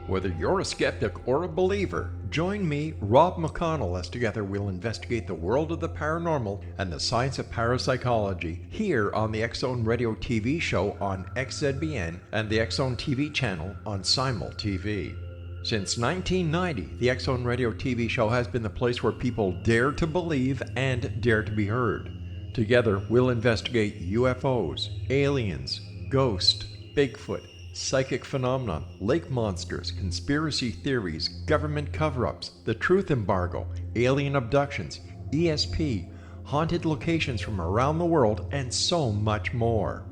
Whether you're a skeptic or a believer, join me, Rob McConnell, as together we'll investigate the world of the paranormal and the science of parapsychology here on the X-Zone Radio TV show on XZBN and the X-Zone TV channel on Simul TV. Since 1990, the X-Zone Radio TV show has been the place where people dare to believe and dare to be heard. Together, we'll investigate UFOs, aliens, ghosts, Bigfoot, psychic phenomena, lake monsters, conspiracy theories, government cover-ups, the truth embargo, alien abductions, ESP, haunted locations from around the world, and so much more.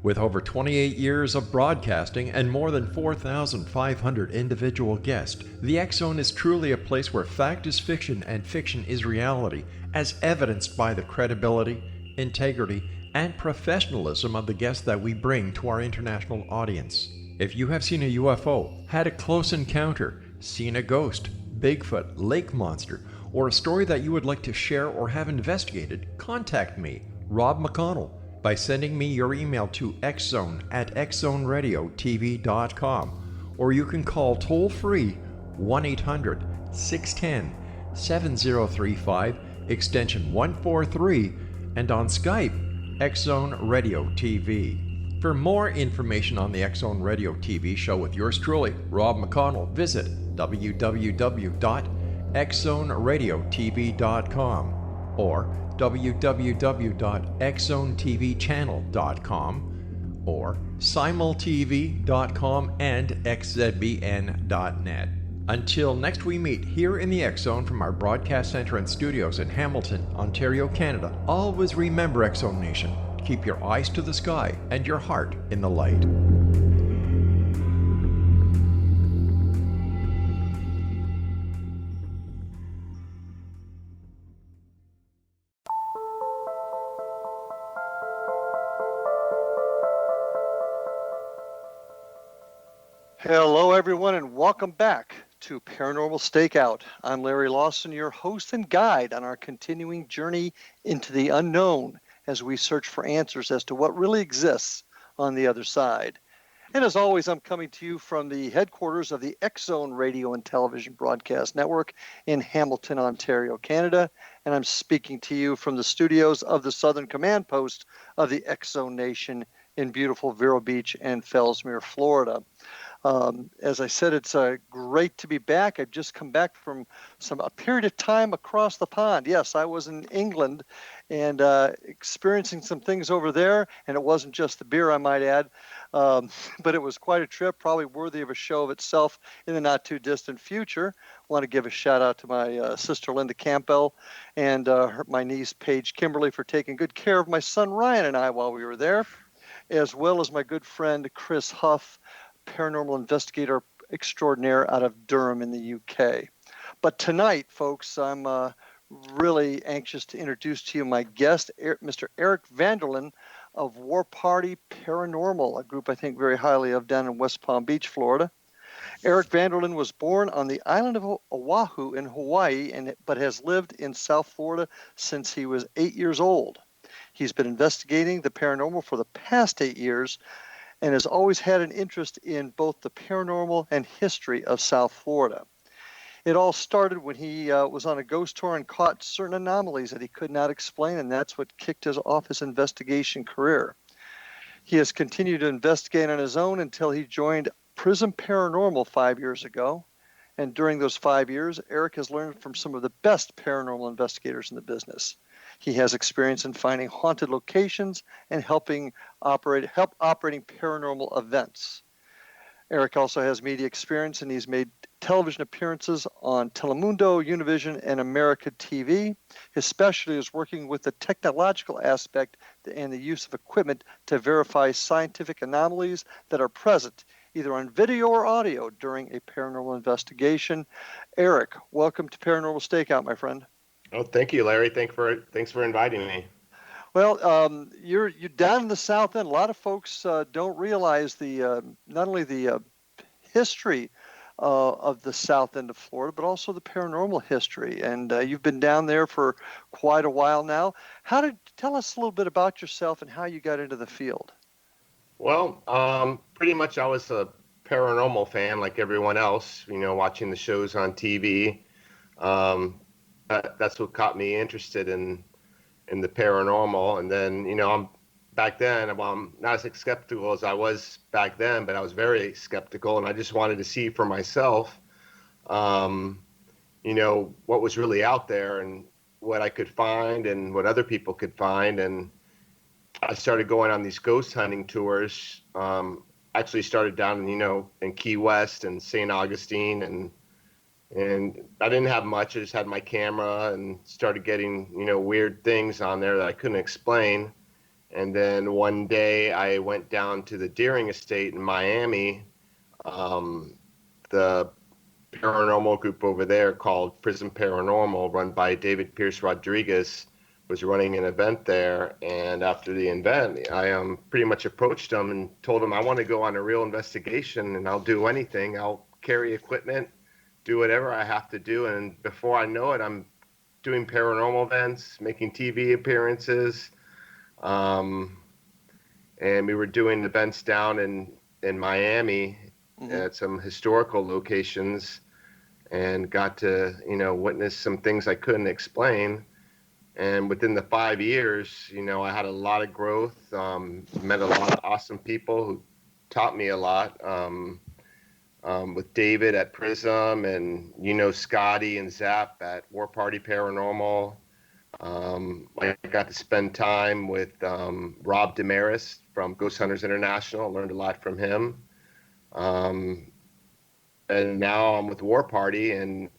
With over 28 years of broadcasting and more than 4,500 individual guests, the X-Zone is truly a place where fact is fiction and fiction is reality, as evidenced by the credibility, integrity, and professionalism of the guests that we bring to our international audience. If you have seen a UFO, had a close encounter, seen a ghost, Bigfoot, lake monster, or a story that you would like to share or have investigated, contact me, Rob McConnell, by sending me your email to xzone@xzoneradiotv.com, or you can call toll-free 1-800-610-7035, extension 143, and on Skype, X-Zone Radio TV. For more information on the X-Zone Radio TV show with yours truly, Rob McConnell, visit www.xzoneradiotv.com or www.xzonetvchannel.com or simultv.com and xzbn.net. Until next we meet here in the X-Zone from our broadcast center and studios in Hamilton, Ontario, Canada, always remember, X-Zone Nation, keep your eyes to the sky and your heart in the light. Hello, everyone, and welcome back to Paranormal Stakeout. I'm Larry Lawson, your host and guide on our continuing journey into the unknown as we search for answers as to what really exists on the other side. And as always, I'm coming to you from the headquarters of the X-Zone Radio and Television Broadcast Network in Hamilton, Ontario, Canada. And I'm speaking to you from the studios of the Southern Command Post of the X-Zone Nation in beautiful Vero Beach and Fellsmere, Florida. As I said, it's great to be back. I've just come back from a period of time across the pond. Yes, I was in England and experiencing some things over there, and it wasn't just the beer, I might add, but it was quite a trip, probably worthy of a show of itself in the not-too-distant future. I want to give a shout-out to my sister Linda Campbell and my niece Paige Kimberly for taking good care of my son Ryan and I while we were there, as well as my good friend Chris Huff, paranormal investigator extraordinaire out of Durham in the UK. But tonight, folks, I'm really anxious to introduce to you my guest, Mr. Eric Vanderlaan of War Party Paranormal, a group I think very highly of down in West Palm Beach, Florida. Eric Vanderlaan was born on the island of Oahu in Hawaii, but has lived in South Florida since he was 8 years old. He's been investigating the paranormal for the past 8 years, and has always had an interest in both the paranormal and history of South Florida. It all started when he was on a ghost tour and caught certain anomalies that he could not explain, and that's what kicked off his investigation career. He has continued to investigate on his own until he joined PRISM Paranormal 5 years ago, and during those 5 years, Eric has learned from some of the best paranormal investigators in the business. He has experience in finding haunted locations and help operating paranormal events. Eric also has media experience, and he's made television appearances on Telemundo, Univision, and America TV. His specialty is working with the technological aspect and the use of equipment to verify scientific anomalies that are present either on video or audio during a paranormal investigation. Eric, welcome to Paranormal Stakeout, my friend. Oh, thank you, Larry. Thanks for inviting me. Well, you're down in the South End. A lot of folks don't realize not only the history of the South End of Florida, but also the paranormal history. And you've been down there for quite a while now. Tell us a little bit about yourself and how you got into the field. Well, pretty much I was a paranormal fan like everyone else, watching the shows on TV. That's what got me interested in the paranormal. And then, I'm back then, well, I'm not as skeptical as I was back then, but I was very skeptical, and I just wanted to see for myself, what was really out there and what I could find and what other people could find. And I started going on these ghost hunting tours. Actually started down, in Key West and St. Augustine, and I didn't have much. I just had my camera and started getting, weird things on there that I couldn't explain. And then one day I went down to the Deering Estate in Miami. The paranormal group over there called PRISM Paranormal, run by David Pierce Rodriguez, was running an event there. And after the event, I pretty much approached him and told him I want to go on a real investigation, and I'll do anything. I'll carry equipment, do whatever I have to do. And before I know it, I'm doing paranormal events, making TV appearances. And we were doing events down in Miami at some historical locations, and got to, witness some things I couldn't explain. And within the 5 years, I had a lot of growth, met a lot of awesome people who taught me a lot. With David at PRISM, and, Scotty and Zap at War Party Paranormal. I got to spend time with Rob Damaris from Ghost Hunters International. Learned a lot from him. And now I'm with War Party, and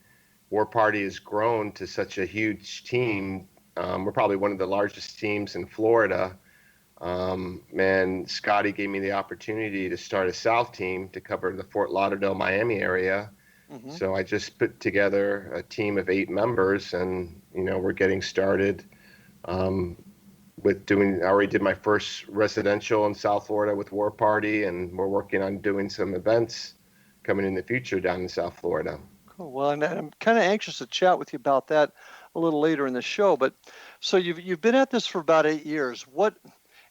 War Party has grown to such a huge team. We're probably one of the largest teams in Florida. And Scotty gave me the opportunity to start a South team to cover the Fort Lauderdale, Miami area. So I just put together a team of 8 members, and, we're getting started with doing, I already did my first residential in South Florida with War Party, and we're working on doing some events coming in the future down in South Florida. Cool. Well, and I'm kind of anxious to chat with you about that a little later in the show. But so you've been at this for about 8 years. What,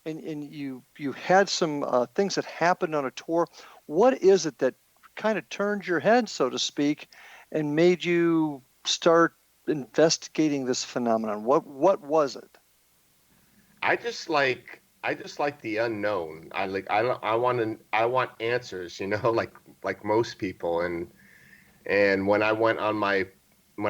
and you had some things that happened on a tour. What is it that kind of turned your head, so to speak, and made you start investigating this phenomenon? What was it? I just like the unknown. I want answers, like most people. And when I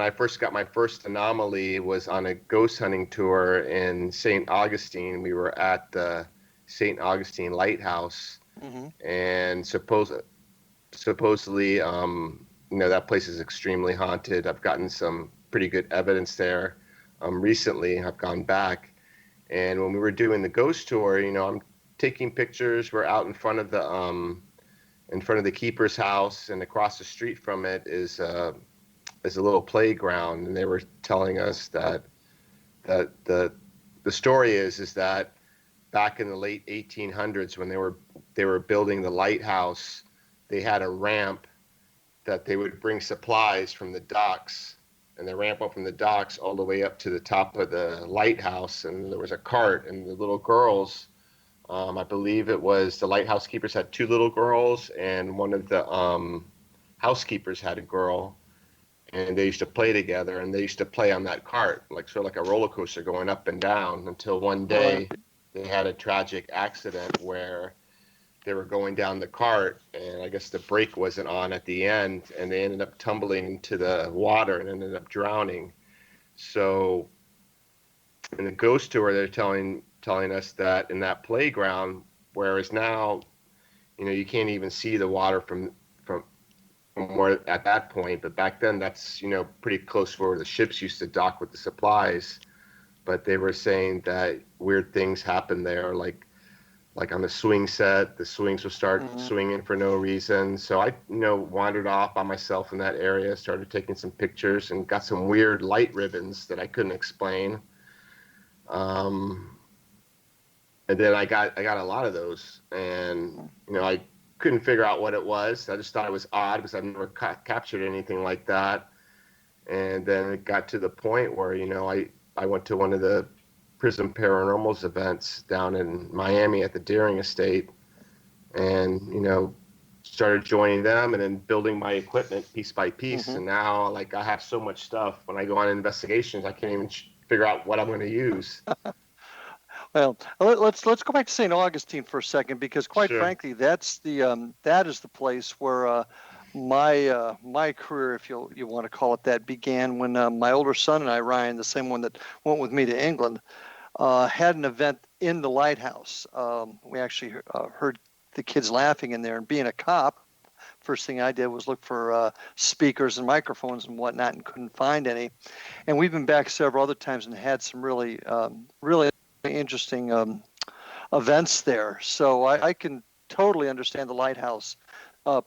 first got my first anomaly, was on a ghost hunting tour in St. Augustine. We were at the St. Augustine Lighthouse, and supposedly, that place is extremely haunted. I've gotten some pretty good evidence there recently. I've gone back, and when we were doing the ghost tour, I'm taking pictures. We're out in front of the keeper's house, and across the street from it is a little playground. And they were telling us that the story is that back in the late 1800s, when they were building the lighthouse, they had a ramp that they would bring supplies from the docks, and the ramp up from the docks all the way up to the top of the lighthouse. And there was a cart, and the little girls, I believe it was the lighthouse keepers had 2 little girls, and one of the housekeepers had a girl, and they used to play together, and they used to play on that cart, sort of like a roller coaster going up and down, until one day they had a tragic accident where they were going down the cart, and I guess the brake wasn't on at the end, and they ended up tumbling into the water and ended up drowning. So in the ghost tour, they're telling us that in that playground, whereas now, you can't even see the water from where at that point, but back then that's, pretty close where the ships used to dock with the supplies. But they were saying that weird things happened there, like on the swing set, the swings would start swinging for no reason. So I, wandered off by myself in that area, started taking some pictures, and got some weird light ribbons that I couldn't explain. And then I got a lot of those, and, I couldn't figure out what it was. I just thought it was odd because I've never captured anything like that. And then it got to the point where, I went to one of the PRISM Paranormal's events down in Miami at the Deering Estate, and started joining them and then building my equipment piece by piece. Mm-hmm. And now, like, I have so much stuff. When I go on investigations, I can't even figure out what I'm going to use. Well, let's go back to St. Augustine for a second, because quite Sure. frankly, that's that is the place where my career, if you want to call it that, began when my older son and I, Ryan, the same one that went with me to England, had an event in the lighthouse. We actually heard the kids laughing in there, and being a cop, first thing I did was look for speakers and microphones and whatnot, and couldn't find any. And we've been back several other times and had some really interesting events there. So I can totally understand the lighthouse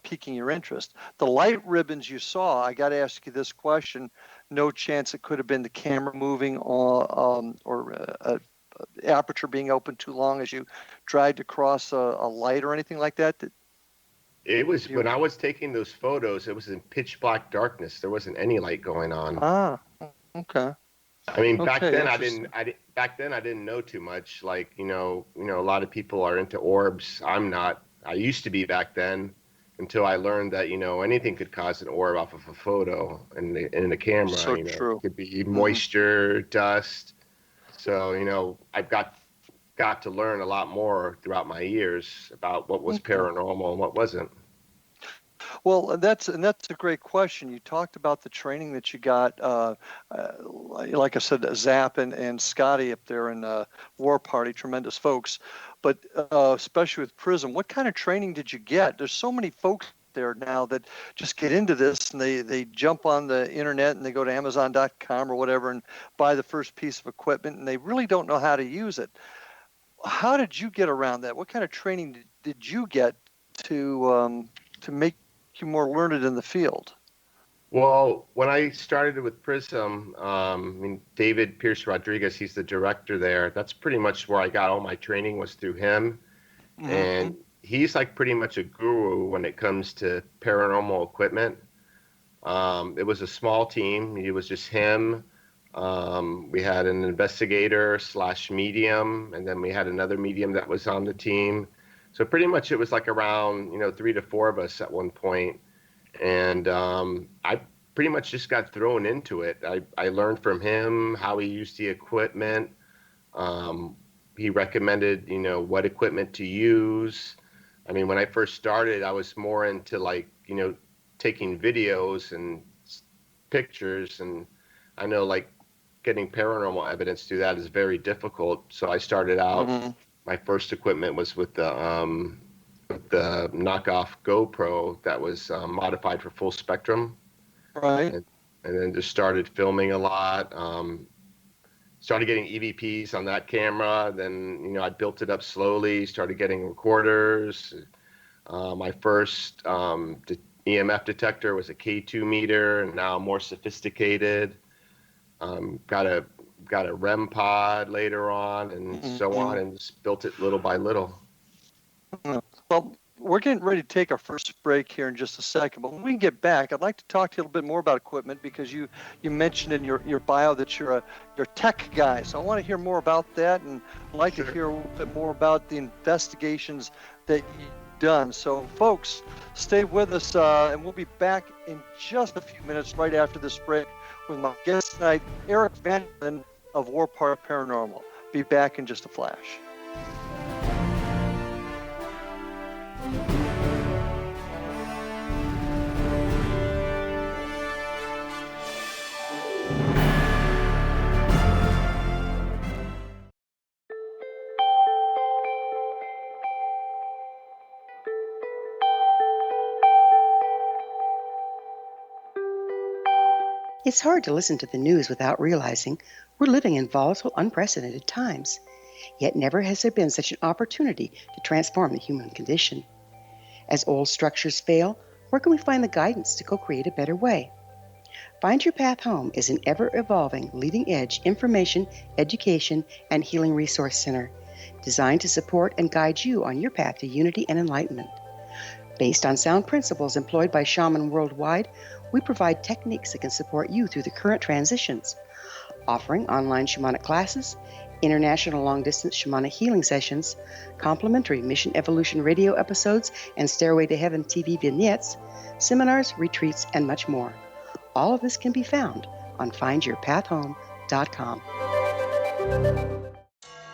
piquing your interest. The light ribbons you saw, I got to ask you this question. No chance it could have been the camera moving or aperture being open too long as you dragged across a light or anything like that? It was when I was taking those photos, it was in pitch black darkness. There wasn't any light going on. Ah, okay. I mean, back Okay, then I didn't know too much. Like, a lot of people are into orbs. I'm not. I used to be back then, until I learned that, anything could cause an orb off of a photo and in the camera. So true. It could be moisture, dust. So, I've got to learn a lot more throughout my years about what was paranormal and what wasn't. Well, that's a great question. You talked about the training that you got, like I said, Zap and Scotty up there in War Party, tremendous folks. But especially with PRISM, what kind of training did you get? There's so many folks there now that just get into this, and they jump on the internet and they go to Amazon.com or whatever and buy the first piece of equipment, and they really don't know how to use it. How did you get around that? What kind of training did you get to make you more learned in the field? Well, when I started with PRISM, David Pierce Rodriguez, he's the director there. That's pretty much where I got all my training, was through him. Mm-hmm. And he's like pretty much a guru when it comes to paranormal equipment. It was a small team. It was just him. We had an investigator / medium, and then we had another medium that was on the team. So pretty much it was like around, 3 to 4 of us at one point. And I pretty much just got thrown into it. I learned from him how he used the equipment. He recommended, what equipment to use. I mean, when I first started, I was more into taking videos and pictures. And I know getting paranormal evidence through that is very difficult. So I started out, my first equipment was with the knockoff GoPro that was modified for full spectrum. Right. And then just started filming a lot. Started getting EVPs on that camera. Then, I built it up slowly, started getting recorders. My first EMF detector was a K2 meter, and now more sophisticated. Got a REM pod later on, and so on, and just built it little by little. Well, we're getting ready to take our first break here in just a second, but when we get back, I'd like to talk to you a little bit more about equipment, because you mentioned in your bio that you're a tech guy. So I want to hear more about that, and I'd like to hear a little bit more about the investigations that you've done. So folks, stay with us, and we'll be back in just a few minutes right after this break with my guest tonight, Eric Vanderlaan of War Party Paranormal. Be back in just a flash. It's hard to listen to the news without realizing we're living in volatile, unprecedented times. Yet never has there been such an opportunity to transform the human condition. As old structures fail, where can we find the guidance to co-create a better way? Find Your Path Home is an ever-evolving, leading-edge information, education, and healing resource center designed to support and guide you on your path to unity and enlightenment. Based on sound principles employed by shaman worldwide, we provide techniques that can support you through the current transitions, offering online shamanic classes, international long-distance shamanic healing sessions, complimentary Mission Evolution radio episodes and Stairway to Heaven TV vignettes, seminars, retreats, and much more. All of this can be found on findyourpathhome.com.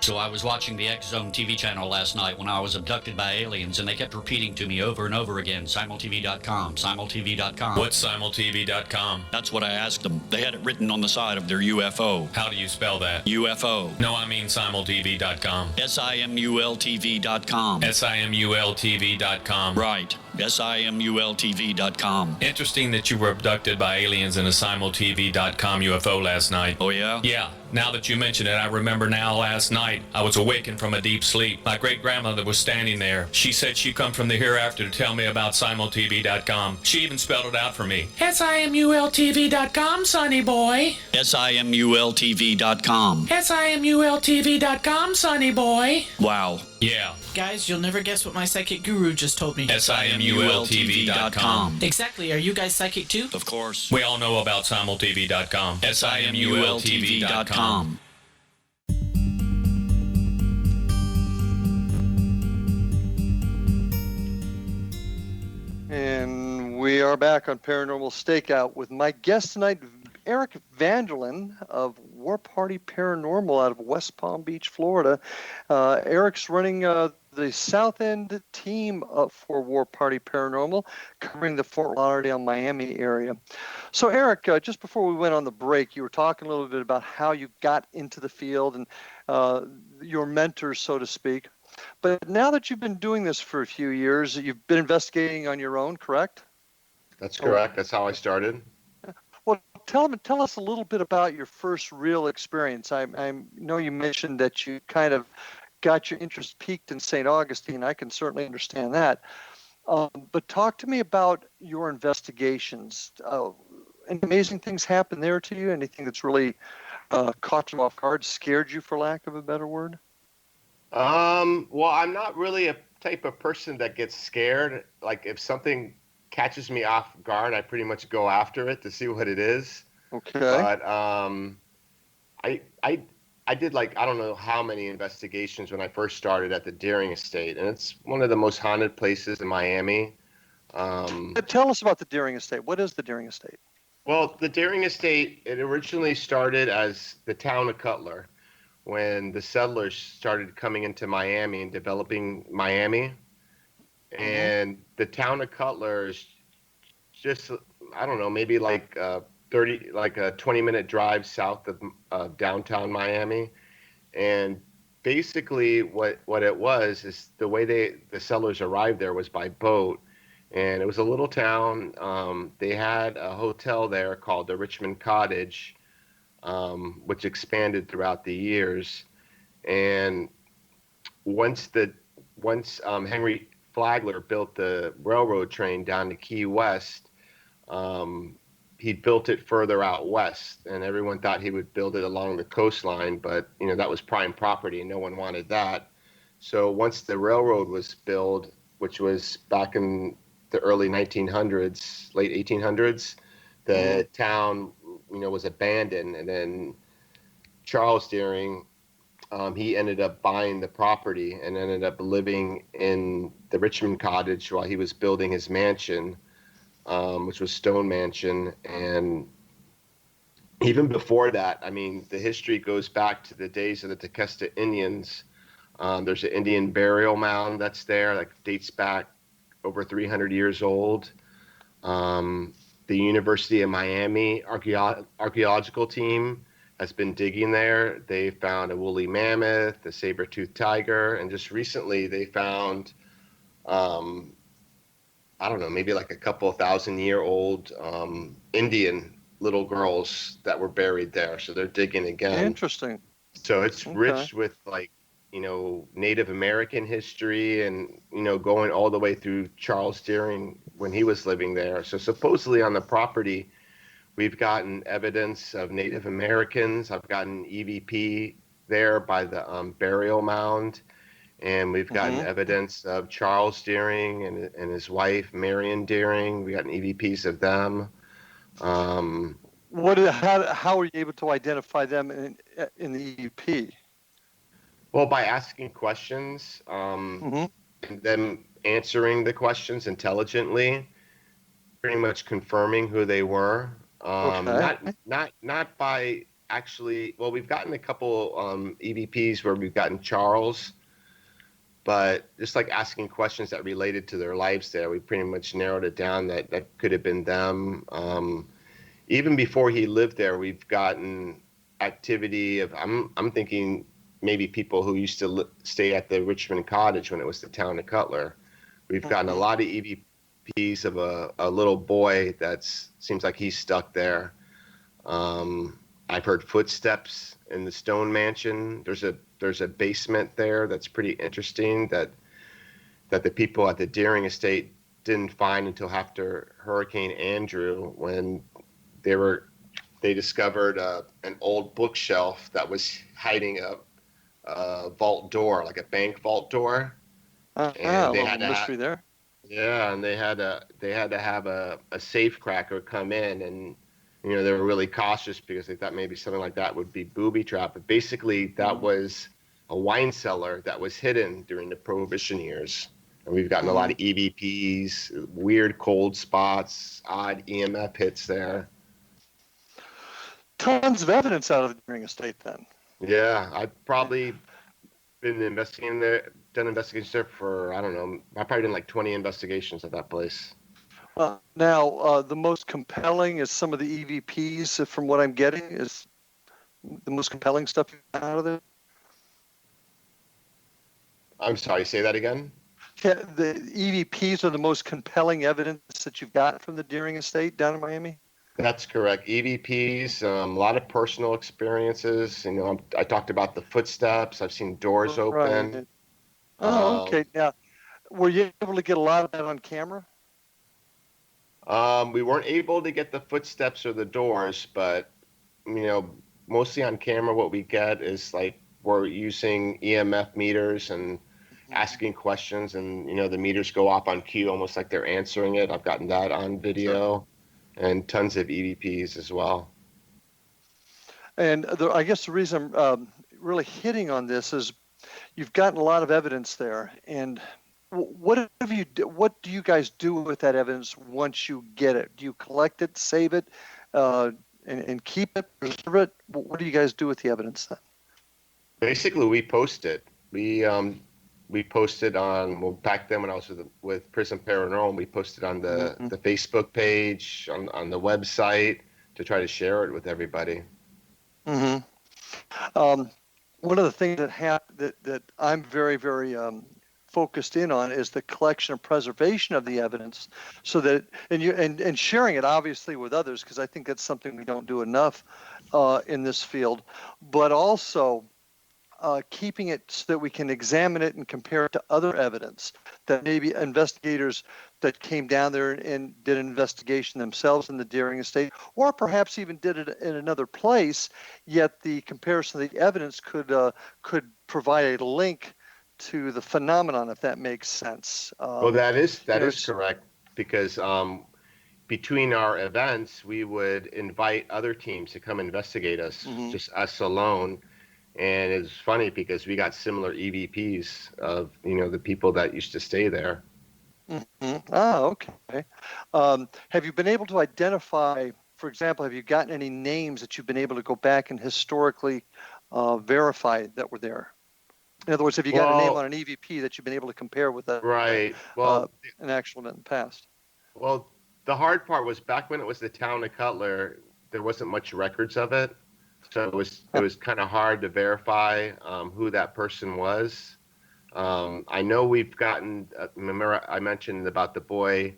So I was watching the X Zone TV channel last night when I was abducted by aliens, and they kept repeating to me over and over again, simultv.com, simultv.com. What's simultv.com? That's what I asked them. They had it written on the side of their UFO. How do you spell that? UFO. No, I mean simultv.com. simultv.com. simultv.com. Right. simultv.com. Interesting that you were abducted by aliens in a simultv.com UFO last night. Oh, yeah? Yeah. Now that you mention it, I remember now last night I was awakened from a deep sleep. My great-grandmother was standing there. She said she'd come from the hereafter to tell me about simultv.com. She even spelled it out for me. simultv.com, sonny boy. simultv.com. simultv.com, sonny boy. Wow. Yeah. Guys, you'll never guess what my psychic guru just told me. simultv.com. Exactly. Are you guys psychic too? Of course. We all know about simultv.com. simultv.com. And we are back on Paranormal Stakeout with my guest tonight, Eric Vanderlaan of War Party Paranormal out of West Palm Beach, Florida. Eric's running the South End team for War Party Paranormal, covering the Fort Lauderdale, Miami area. So, Eric, just before we went on the break, you were talking a little bit about how you got into the field and your mentors, so to speak. But now that you've been doing this for a few years, you've been investigating on your own, correct? That's correct. That's how I started. Well, tell us a little bit about your first real experience. I know you mentioned that you kind of got your interest peaked in St. Augustine. I can certainly understand that. But talk to me about your investigations. Any amazing things happen there to you? Anything that's really caught you off guard, scared you, for lack of a better word? Well, I'm not really a type of person that gets scared. Like, if something catches me off guard, I pretty much go after it to see what it is. Okay. But I did, like, I don't know how many investigations when I first started at the Deering Estate, and it's one of the most haunted places in Miami. Tell us about the Deering Estate. What is the Deering Estate? Well, the Deering Estate, it originally started as the town of Cutler, when the settlers started coming into Miami and developing Miami. And the town of Cutler is just, I don't know, maybe like a 20-minute drive south of downtown Miami. And basically what it was is the way the settlers arrived there was by boat. And it was a little town. They had a hotel there called the Richmond Cottage, which expanded throughout the years. And once Henry Flagler built the railroad train down to Key West, he built it further out west, and everyone thought he would build it along the coastline, but that was prime property and no one wanted that. So once the railroad was built, which was back in the early 1900s, late 1800s, the town was abandoned. And then Charles Deering, he ended up buying the property and ended up living in the Richmond Cottage while he was building his mansion, which was Stone Mansion. And even before that, I mean, the history goes back to the days of the Tequesta Indians. There's an Indian burial mound that's there that dates back over 300 years old. The University of Miami archaeological team has been digging there. They found a woolly mammoth, a saber-toothed tiger, and just recently they found, I don't know, maybe like a couple 1,000-year-old Indian little girls that were buried there. So they're digging again. Interesting. So it's rich with, like, Native American history and, going all the way through Charles Deering when he was living there. So supposedly on the property, we've gotten evidence of Native Americans. I've gotten EVP there by the burial mound. And we've gotten evidence of Charles Deering and his wife, Marion Deering. We got EVPs of them. How were you able to identify them in the EVP? Well, by asking questions, Hmm. and then answering the questions intelligently, pretty much confirming who they were. Okay. Not by actually. Well, we've gotten a couple EVPs where we've gotten Charles, but just like asking questions that related to their lives there, we pretty much narrowed it down that that could have been them. Even before he lived there, we've gotten activity of I'm thinking maybe people who used to stay at the Richmond Cottage when it was the town of Cutler. We've gotten a Mhm. lot of EVPs of a little boy that seems like he's stuck there. I've heard footsteps in the Stone Mansion. There's a basement there that's pretty interesting that the people at the Deering Estate didn't find until after Hurricane Andrew, when they discovered an old bookshelf that was hiding a vault door, like a bank vault door, A and they little had to have, mystery there. yeah, and they had to have a safe cracker come in, and they were really cautious because they thought maybe something like that would be booby trapped. But basically, that Mhm. was a wine cellar that was hidden during the Prohibition years. And we've gotten a lot Mhm. of EVPs, weird cold spots, odd EMF hits there. Tons of evidence out of the Deering Estate then. Yeah, I've probably been investigating there, done investigations there for, I don't know, I've probably done like 20 investigations at that place. Now, the most compelling is some of the EVPs, from what I'm getting, is the most compelling stuff you got out of there. I'm sorry, say that again? Yeah, the EVPs are the most compelling evidence that you've got from the Deering Estate down in Miami. That's correct. EVPs, a lot of personal experiences. I talked about the footsteps. I've seen doors open. Right. Oh, okay. Um, Now, were you able to get a lot of that on camera? we weren't able to get the footsteps or the doors, but you know, mostly on camera, what we get is like we're using EMF meters and Mhm. asking questions, and the meters go off on cue, almost like they're answering it. I've gotten that on Sure. video, and tons of EVPs as well. And I guess the reason I'm really hitting on this is you've gotten a lot of evidence there, and what do you guys do with that evidence once you get it? Do you collect it, save it, uh, and keep it, preserve it? What do you guys do with the evidence then? Basically, we post it. We posted on, well, back then when I was with PRISM Paranormal, we posted on Mm-hmm. the Facebook page, on the website, to try to share it with everybody. Mm-hmm. Um, One of the things that I'm very, very focused in on is the collection and preservation of the evidence, so that and sharing it obviously with others, because I think that's something we don't do enough in this field, but also keeping it so that we can examine it and compare it to other evidence that maybe investigators that came down there and did an investigation themselves in the Deering Estate, or perhaps even did it in another place, yet the comparison of the evidence could provide a link to the phenomenon, if that makes sense. Well, that is Yes. correct, because between our events, we would invite other teams to come investigate us, Mhm. just us alone. And it's funny because we got similar EVPs of the people that used to stay there. Mhm. Ah, okay. Have you been able to identify, for example, have you gotten any names that you've been able to go back and historically verify that were there? In other words, have you got a name Well, on an EVP that you've been able to compare with right. uh, an actual event in the past? Well, the hard part was back when it was the town of Cutler, there wasn't much records of it, so it was kind of hard to verify who that person was. I know we've gotten. Remember, I mentioned about the boy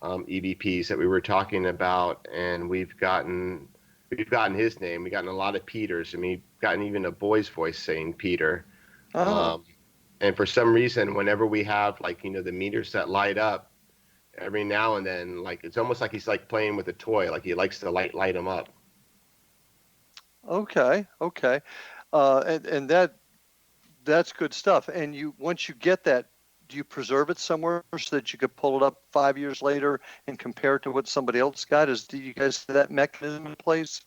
EVPs that we were talking about, and we've gotten his name. We've gotten a lot of Peters, and we've gotten even a boy's voice saying Peter. Oh, Um, and for some reason, whenever we have like the meters that light up, every now and then, like it's almost like he's like playing with a toy. Like he likes to light them up. okay, okay. And that's good stuff. And once you get that, do you preserve it somewhere so that you could pull it up 5 years later and compare it to what somebody else got? Do you guys have that mechanism in place?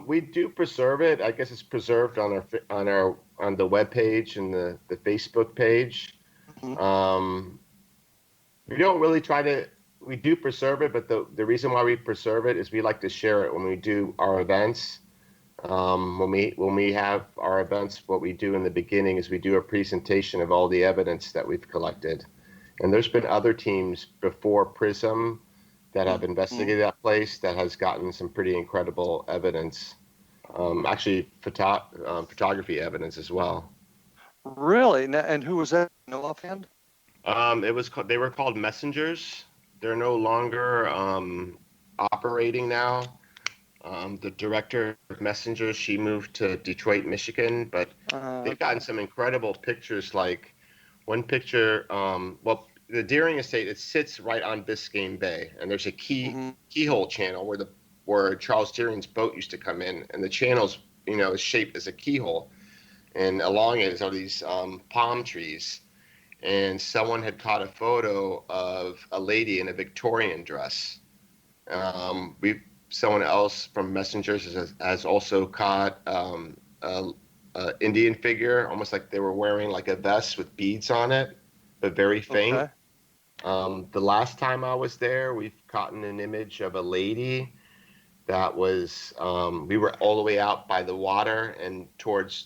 We do preserve it. I guess it's preserved on our on the web page and the Facebook page. Mhm. We don't really we do preserve it, but the reason why we preserve it is we like to share it when we do our events. When we have our events, what we do in the beginning is we do a presentation of all the evidence that we've collected. And there's been other teams before PRISM that have investigated that place that has gotten some pretty incredible evidence. Actually, photography evidence as well. Really? And who was that? No offhand? They were called Messengers. They're no longer operating now. The director of Messengers, she moved to Detroit, Michigan, but they've gotten some incredible pictures. Like one picture, the Deering Estate, it sits right on Biscayne Bay, and there's a keyhole channel where Charles Deering's boat used to come in, and the channel's is shaped as a keyhole, and along it are these palm trees, and someone had caught a photo of a lady in a Victorian dress. Someone else from Messengers has also caught a Indian figure, almost like they were wearing like a vest with beads on it, but very faint. Okay. The last time I was there, we've caught an image of a lady that was, we were all the way out by the water and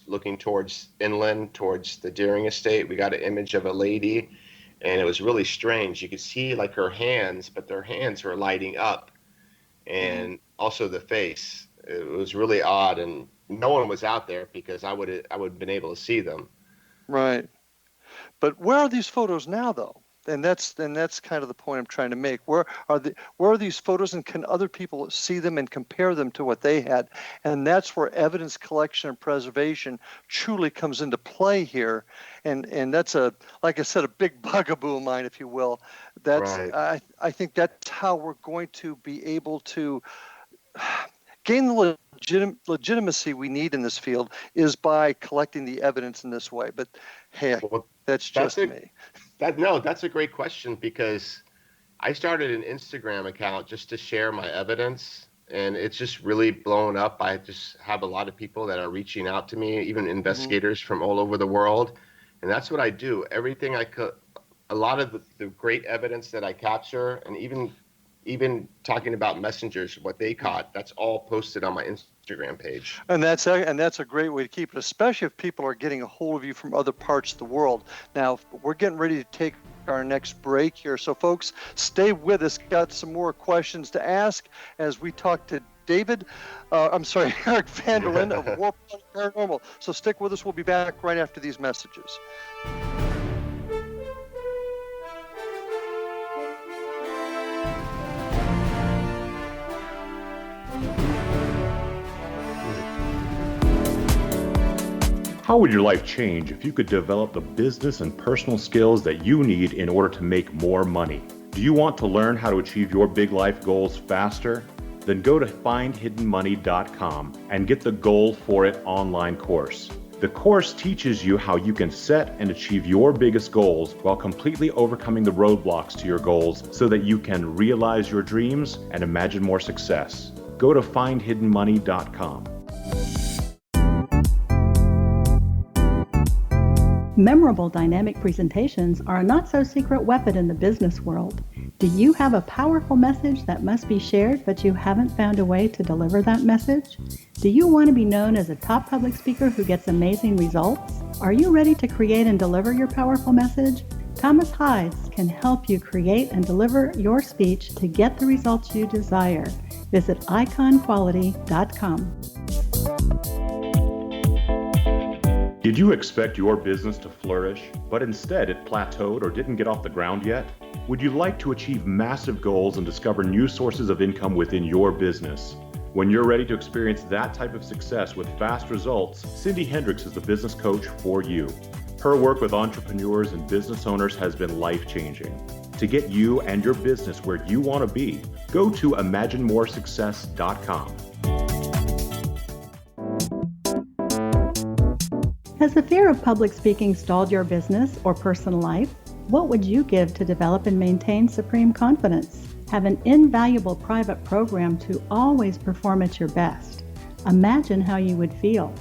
looking towards inland, towards the Deering Estate. We got an image of a lady, and it was really strange. You could see like her hands, but their hands were lighting up, and also the face. It was really odd, and no one was out there because I would have been able to see them. Right. But where are these photos now, though? And that's kind of the point I'm trying to make. Where are these photos, and can other people see them and compare them to what they had? And that's where evidence collection and preservation truly comes into play here. And that's like I said, a big bugaboo of mine, if you will. That's right. I think that's how we're going to be able to gain the legitimacy we need in this field, is by collecting the evidence in this way. But hey, that's just me. That's a great question, because I started an Instagram account just to share my evidence, and it's just really blown up. I just have a lot of people that are reaching out to me, even investigators from all over the world. And that's what I do. Everything a lot of the great evidence that I capture, and even talking about Messengers, what they caught, that's all posted on my Instagram page. And that's a great way to keep it, especially if people are getting a hold of you from other parts of the world. Now, we're getting ready to take our next break here. So folks, stay with us. Got some more questions to ask as we talk to Eric Vanderlaan of War Paranormal. So stick with us. We'll be back right after these messages. How would your life change if you could develop the business and personal skills that you need in order to make more money? Do you want to learn how to achieve your big life goals faster? Then go to findhiddenmoney.com and get the Goal for It online course. The course teaches you how you can set and achieve your biggest goals while completely overcoming the roadblocks to your goals so that you can realize your dreams and imagine more success. Go to findhiddenmoney.com. Memorable dynamic presentations are a not-so-secret weapon in the business world. Do you have a powerful message that must be shared, but you haven't found a way to deliver that message? Do you want to be known as a top public speaker who gets amazing results? Are you ready to create and deliver your powerful message? Thomas Hides can help you create and deliver your speech to get the results you desire. Visit iconquality.com. Did you expect your business to flourish, but instead it plateaued or didn't get off the ground yet? Would you like to achieve massive goals and discover new sources of income within your business? When you're ready to experience that type of success with fast results, Cindy Hendricks is the business coach for you. Her work with entrepreneurs and business owners has been life-changing. To get you and your business where you want to be, go to imaginemoresuccess.com. Has the fear of public speaking stalled your business or personal life? What would you give to develop and maintain supreme confidence? Have an invaluable private program to always perform at your best. Imagine how you would feel.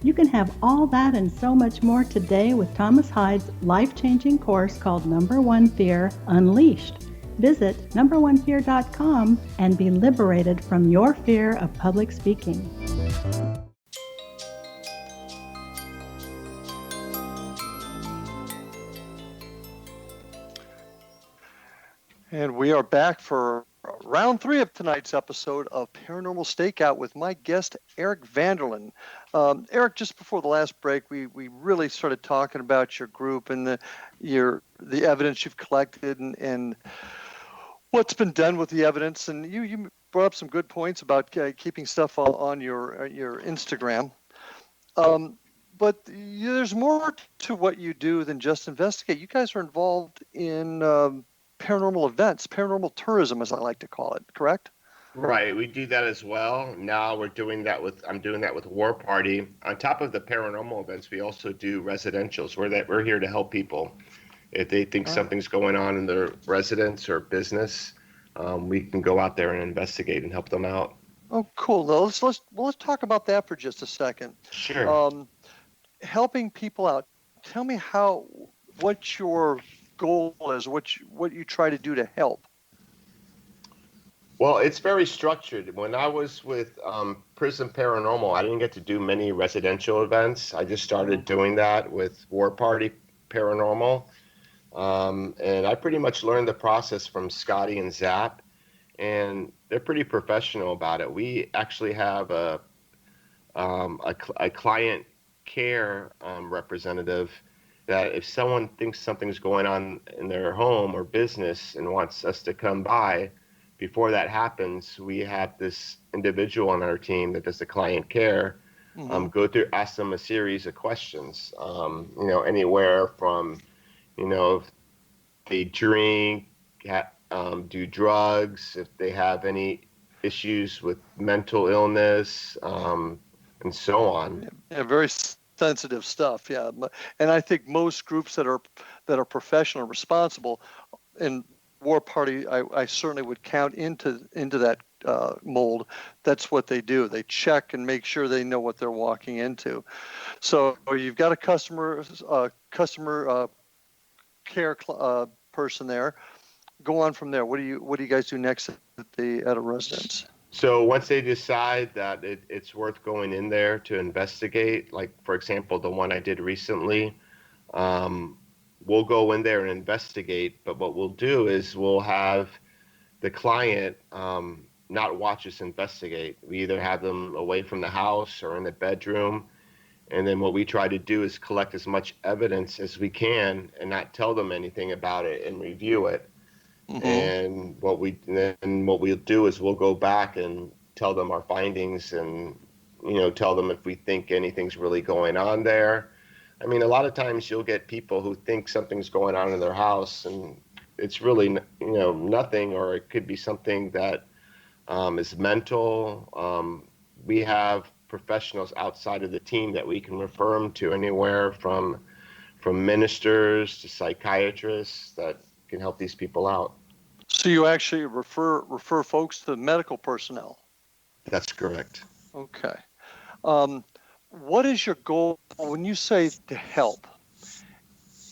You can have all that and so much more today with Thomas Hyde's life-changing course called Number One Fear Unleashed. Visit numberonefear.com and be liberated from your fear of public speaking. And we are back for round 3 of tonight's episode of Paranormal Stakeout with my guest, Eric Vanderlaan. Eric, just before the last break, we really started talking about your group and the evidence you've collected and what's been done with the evidence. And you brought up some good points about keeping stuff on your Instagram. But there's more to what you do than just investigate. You guys are involved in paranormal events, paranormal tourism, as I like to call it, correct? Right, we do that as well. Now I'm doing that with War Party. On top of the paranormal events, we also do residentials. We're here to help people. If they think something's going on in their residence or business, we can go out there and investigate and help them out. Oh, cool. Now, let's talk about that for just a second. Sure. Helping people out. Tell me what your goal is, what you try to do to help. Well, it's very structured. When I was with PRISM Paranormal, I didn't get to do many residential events. I just started doing that with War Party Paranormal. And I pretty much learned the process from Scotty and Zap, and they're pretty professional about it. We actually have a client care representative that if someone thinks something's going on in their home or business and wants us to come by, before that happens, we have this individual on our team that does the client care, ask them a series of questions, anywhere from, if they drink, do drugs, if they have any issues with mental illness, and so on. Yeah, very sensitive stuff. Yeah, and I think most groups that are professional and responsible, and War Party, I certainly would count into that mold. That's what they do. They check and make sure they know what they're walking into. So you've got a customer care person there. Go on from there. What do you guys do next at a residence? So once they decide that it's worth going in there to investigate, like for example the one I did recently, we'll go in there and investigate. But what we'll do is we'll have the client not watch us investigate. We either have them away from the house or in the bedroom. And then what we try to do is collect as much evidence as we can and not tell them anything about it and review it. And what we'll do is we'll go back and tell them our findings and, tell them if we think anything's really going on there. I mean, a lot of times you'll get people who think something's going on in their house and it's really, nothing, or it could be something that is mental. We have professionals outside of the team that we can refer them to, anywhere from ministers to psychiatrists that can help these people out. So you actually refer folks to medical personnel? That's correct. Okay. What is your goal when you say to help?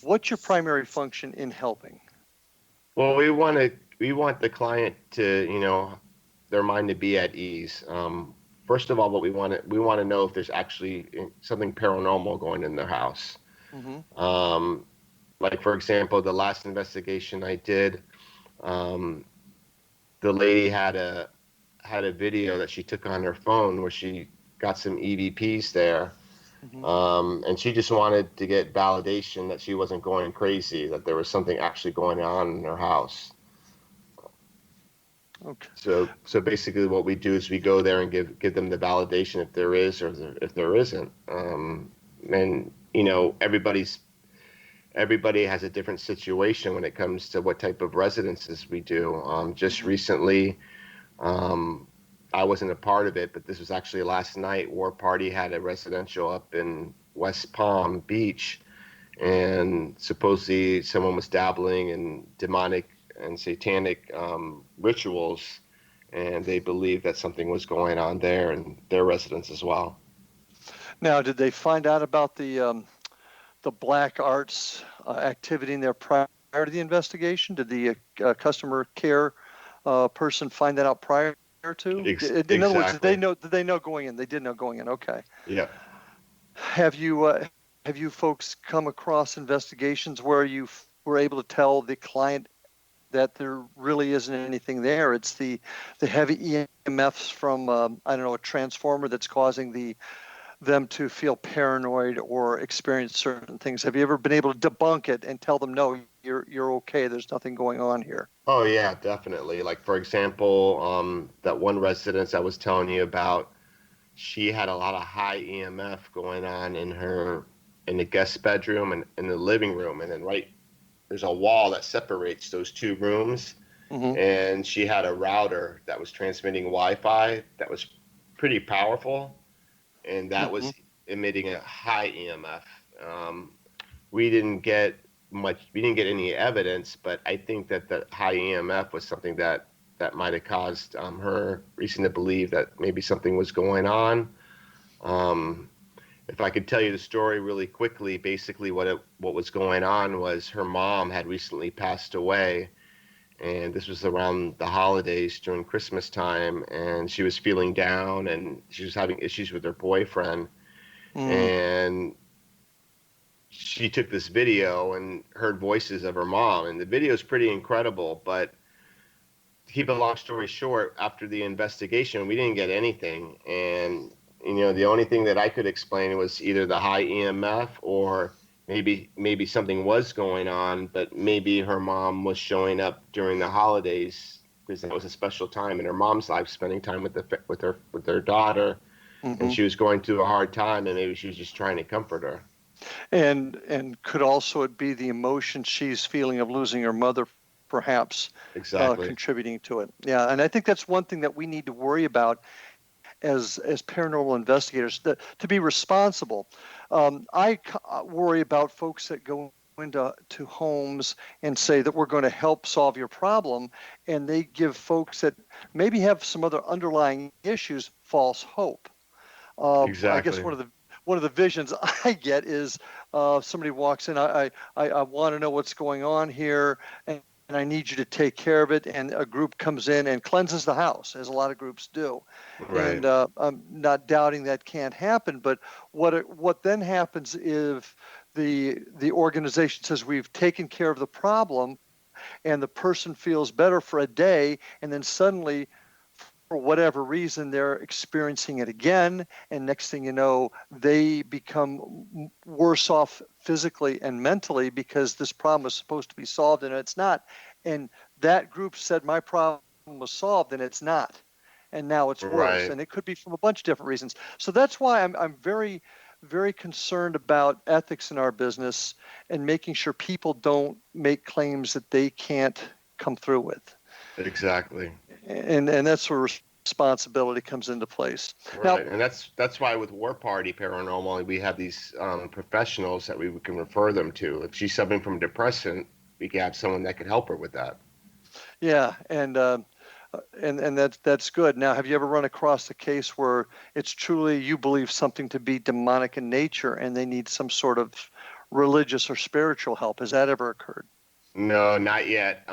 What's your primary function in helping? Well, we want the client to, their mind to be at ease. First of all, what we want to know if there's actually something paranormal going in their house. Like for example, the last investigation I did, the lady had a video that she took on her phone where she got some EVPs there, and she just wanted to get validation that she wasn't going crazy, that there was something actually going on in her house. Okay. So basically what we do is we go there and give them the validation if there is or if there isn't. And everybody has a different situation when it comes to what type of residences we do. Just recently, I wasn't a part of it, but this was actually last night. War Party had a residential up in West Palm Beach, and supposedly someone was dabbling in demonic and satanic rituals, and they believed that something was going on there in their residence as well. Now, did they find out about the black arts activity in there prior to the investigation? Did the customer care person find that out prior to? In other words, did Exactly. they know going in? They did know going in. Okay. Yeah. Have you folks come across investigations where you were able to tell the client that there really isn't anything there? It's the heavy EMFs from I don't know, a transformer that's causing them to feel paranoid or experience certain things. Have you ever been able to debunk it and tell them, no, you're okay, there's nothing going on here? Oh yeah, definitely. Like for example, that one residence I was telling you about, she had a lot of high EMF going on in the guest bedroom and in the living room, and then there's a wall that separates those two rooms, and she had a router that was transmitting Wi-Fi that was pretty powerful, and that was emitting a high EMF. We didn't get any evidence, but I think that the high EMF was something that might have caused her reason to believe that maybe something was going on. If I could tell you the story really quickly, basically what was going on was her mom had recently passed away, and this was around the holidays during Christmas time, and she was feeling down, and she was having issues with her boyfriend, and she took this video and heard voices of her mom, and the video is pretty incredible. But to keep a long story short, after the investigation, we didn't get anything, and the only thing that I could explain was either the high EMF or maybe something was going on, but maybe her mom was showing up during the holidays because that was a special time in her mom's life, spending time with her daughter, and she was going through a hard time, and maybe she was just trying to comfort her. And could also it be the emotion she's feeling of losing her mother, perhaps, contributing to it? Yeah, and I think that's one thing that we need to worry about as paranormal investigators, to be responsible. I worry about folks that go into homes and say that we're going to help solve your problem, and they give folks that maybe have some other underlying issues false hope. I guess one of the visions I get is somebody walks in, I want to know what's going on here, and I need you to take care of it, and a group comes in and cleanses the house, as a lot of groups do. Right. And I'm not doubting that can't happen, but what then happens if the organization says we've taken care of the problem, and the person feels better for a day, and then suddenly, for whatever reason, they're experiencing it again, and next thing you know, they become worse off physically and mentally because this problem was supposed to be solved and it's not. And that group said my problem was solved and it's not, and now it's worse. Right. And it could be from a bunch of different reasons. So that's why I'm very, very concerned about ethics in our business and making sure people don't make claims that they can't come through with. Exactly. And that's where responsibility comes into place. Right. Now, And that's why with War Party Paranormal, we have these professionals that we can refer them to. If she's suffering from depression, we can have someone that could help her with that. yeah, and that's good. Now, have you ever run across a case where it's truly you believe something to be demonic in nature and they need some sort of religious or spiritual help? Has that ever occurred? No, not yet.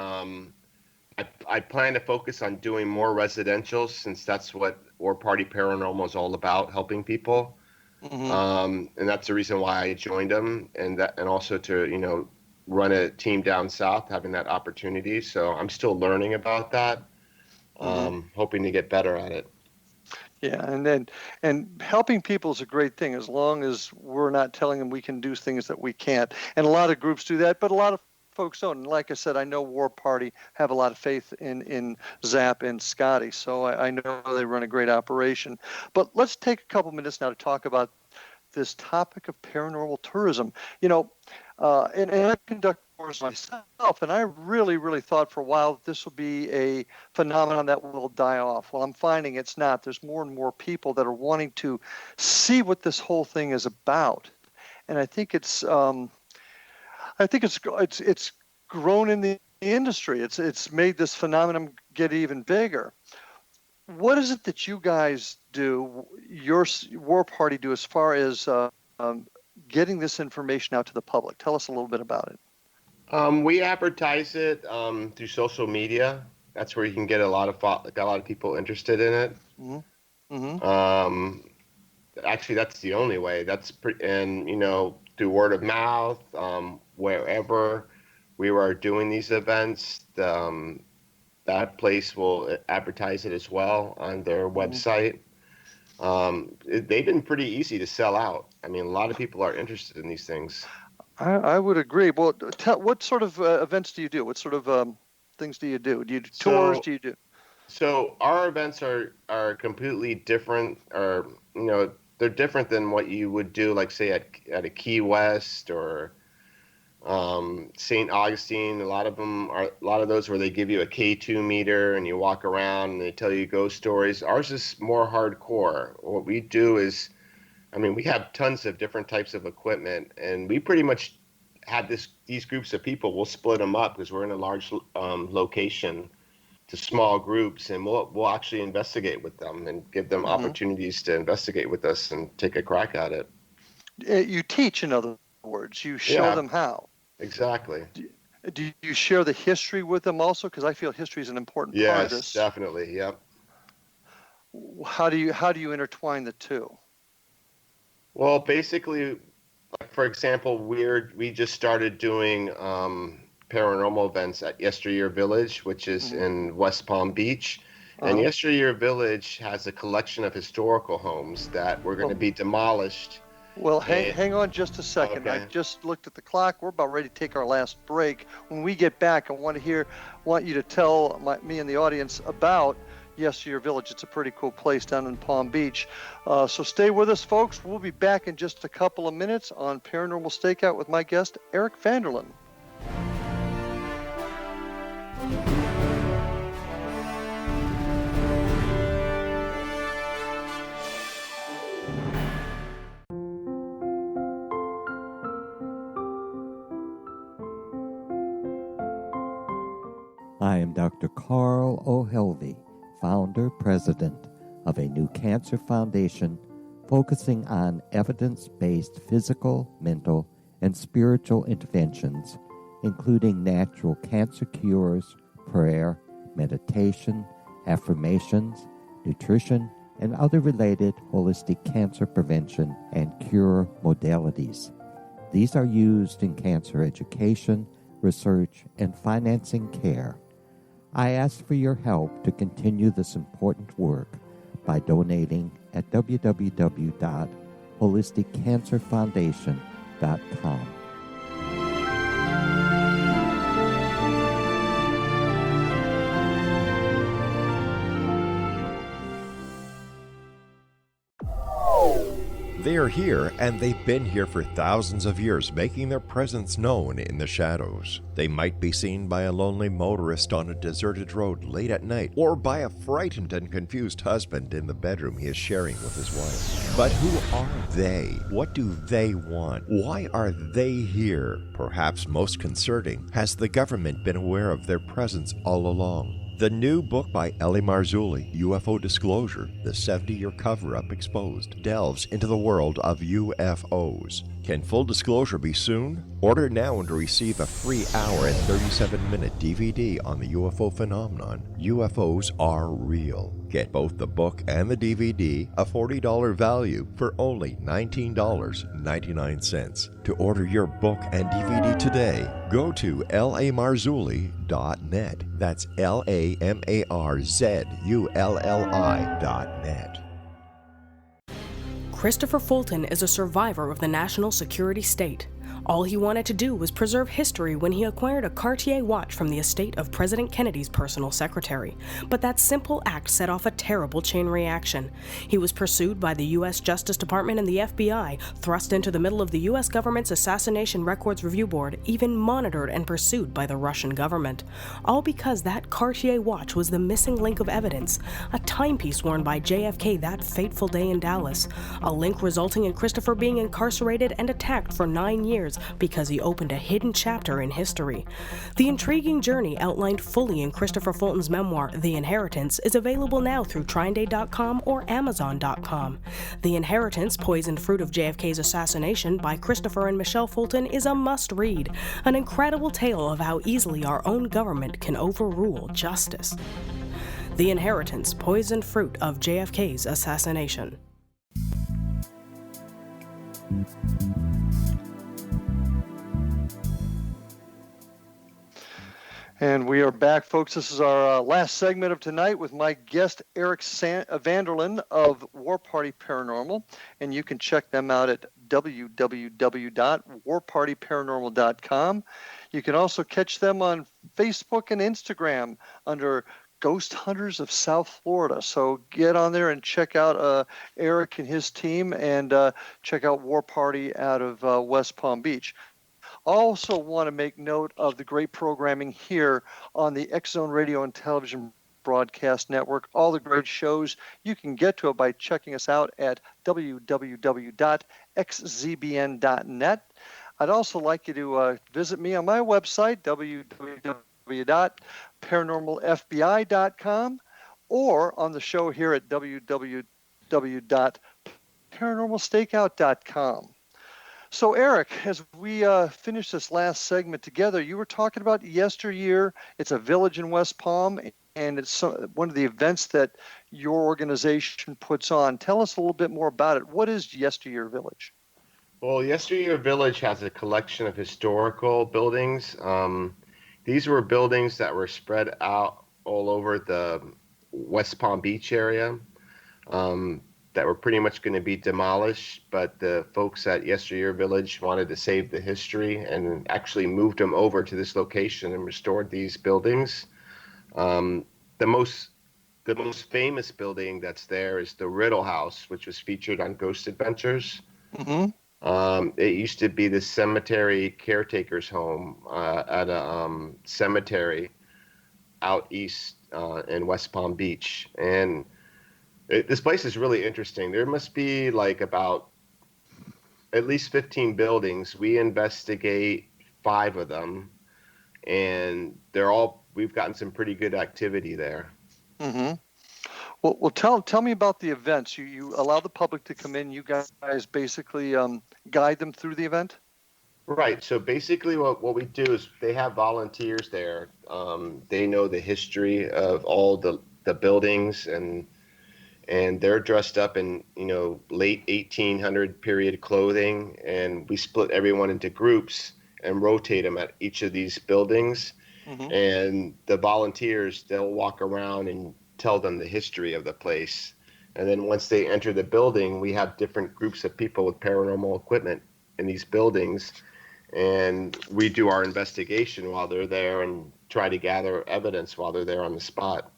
I plan to focus on doing more residential, since that's what War Party Paranormal is all about, helping people. And that's the reason why I joined them, and also to run a team down south, having that opportunity. So I'm still learning about that, hoping to get better at it. Yeah, and helping people is a great thing, as long as we're not telling them we can do things that we can't. And a lot of groups do that, but a lot of folks don't. And like I said, I know War Party have a lot of faith in Zap and Scotty, so I know they run a great operation. But let's take a couple minutes now to talk about this topic of paranormal tourism. And I conduct tours myself, and I really, really thought for a while that this will be a phenomenon that will die off. Well, I'm finding it's not. There's more and more people that are wanting to see what this whole thing is about, and I think it's grown in the industry. It's made this phenomenon get even bigger. What is it that you guys do, your war party do as far as getting this information out to the public? Tell us a little bit about it. We advertise it through social media. That's where you can get a lot of people interested in it. Actually, that's the only way. And through word of mouth, wherever we are doing these events, that place will advertise it as well on their website. They've been pretty easy to sell out. I mean, a lot of people are interested in these things. I would agree. Well, what sort of events do you do? What sort of things do you do? Do you do tours? Do you do? So our events are completely different, or they're different than what you would do, like say at a Key West or St. Augustine. A lot of those where they give you a K2 meter and you walk around and they tell you ghost stories. Ours is more hardcore. What we do is, we have tons of different types of equipment, and we pretty much have these groups of people. We'll split them up because we're in a large location to small groups, and we'll actually investigate with them and give them opportunities to investigate with us and take a crack at it. You teach, in other words. You show them how. Exactly. Do you share the history with them also? Because I feel history is an important part of this. Yes, definitely. Yep. How do you intertwine the two? Well, basically, for example, we just started doing paranormal events at Yesteryear Village, which is in West Palm Beach. And Yesteryear Village has a collection of historical homes that were going to be demolished. Well, hang on just a second. Okay. I just looked at the clock. We're about ready to take our last break. When we get back, I want you to tell me and the audience about Yesteryear Village. It's a pretty cool place down in Palm Beach. So stay with us, folks. We'll be back in just a couple of minutes on Paranormal Stakeout with my guest, Eric Vanderlaan. I am Dr. Carl O'Helvey, founder, president of a new cancer foundation focusing on evidence-based physical, mental, and spiritual interventions, including natural cancer cures, prayer, meditation, affirmations, nutrition, and other related holistic cancer prevention and cure modalities. These are used in cancer education, research, and financing care. I ask for your help to continue this important work by donating at www.holisticcancerfoundation.com. They are here, and they've been here for thousands of years, making their presence known in the shadows. They might be seen by a lonely motorist on a deserted road late at night, or by a frightened and confused husband in the bedroom he is sharing with his wife. But who are they? What do they want? Why are they here? Perhaps most concerning, has the government been aware of their presence all along? The new book by L.A. Marzulli, UFO Disclosure, the 70-year cover-up exposed, delves into the world of UFOs. Can full disclosure be soon? Order now and receive a free hour and 37-minute DVD on the UFO phenomenon. UFOs are real. Get both the book and the DVD, a $40 value, for only $19.99. To order your book and DVD today, go to lamarzulli.net. That's LAMARZULLI.net. Christopher Fulton is a survivor of the national security state. All he wanted to do was preserve history when he acquired a Cartier watch from the estate of President Kennedy's personal secretary. But that simple act set off a terrible chain reaction. He was pursued by the U.S. Justice Department and the FBI, thrust into the middle of the U.S. government's Assassination Records Review Board, even monitored and pursued by the Russian government. All because that Cartier watch was the missing link of evidence, a timepiece worn by JFK that fateful day in Dallas, a link resulting in Christopher being incarcerated and attacked for 9 years years because he opened a hidden chapter in history. The intriguing journey outlined fully in Christopher Fulton's memoir, The Inheritance, is available now through TrineDay.com or Amazon.com. The Inheritance, Poisoned Fruit of JFK's Assassination by Christopher and Michelle Fulton is a must-read, an incredible tale of how easily our own government can overrule justice. The Inheritance, Poisoned Fruit of JFK's Assassination. And we are back, folks. This is our last segment of tonight with my guest, Eric Vanderlaan of War Party Paranormal. And you can check them out at www.warpartyparanormal.com. You can also catch them on Facebook and Instagram under Ghost Hunters of South Florida. So get on there and check out Eric and his team, and check out War Party out of West Palm Beach. Also want to make note of the great programming here on the X-Zone Radio and Television Broadcast Network. All the great shows, you can get to it by checking us out at www.xzbn.net. I'd also like you to visit me on my website, www.paranormalfbi.com, or on the show here at www.paranormalstakeout.com. So, Eric, as we finish this last segment together, you were talking about yesteryear. It's a village in West Palm, and it's one of the events that your organization puts on. Tell us a little bit more about it. What is Yesteryear Village? Well, Yesteryear Village has a collection of historical buildings. These were buildings that were spread out all over the West Palm Beach area. That were pretty much going to be demolished, but the folks at Yesteryear Village wanted to save the history and actually moved them over to this location and restored these buildings. The most famous building that's there is the Riddle House, which was featured on Ghost Adventures. Mm-hmm. It used to be the cemetery caretaker's home at a cemetery out east in West Palm Beach, and this place is really interesting. There must be like about at least 15 buildings. We investigate 5 of them, and we've gotten some pretty good activity there. Mm-hmm. Well, tell me about the events. You allow the public to come in. You guys basically guide them through the event? Right. So basically what we do is they have volunteers there. They know the history of all the buildings, and they're dressed up in, late 1800 period clothing, and we split everyone into groups and rotate them at each of these buildings. Mm-hmm. And the volunteers, they'll walk around and tell them the history of the place. And then once they enter the building, we have different groups of people with paranormal equipment in these buildings, and we do our investigation while they're there and try to gather evidence while they're there on the spot.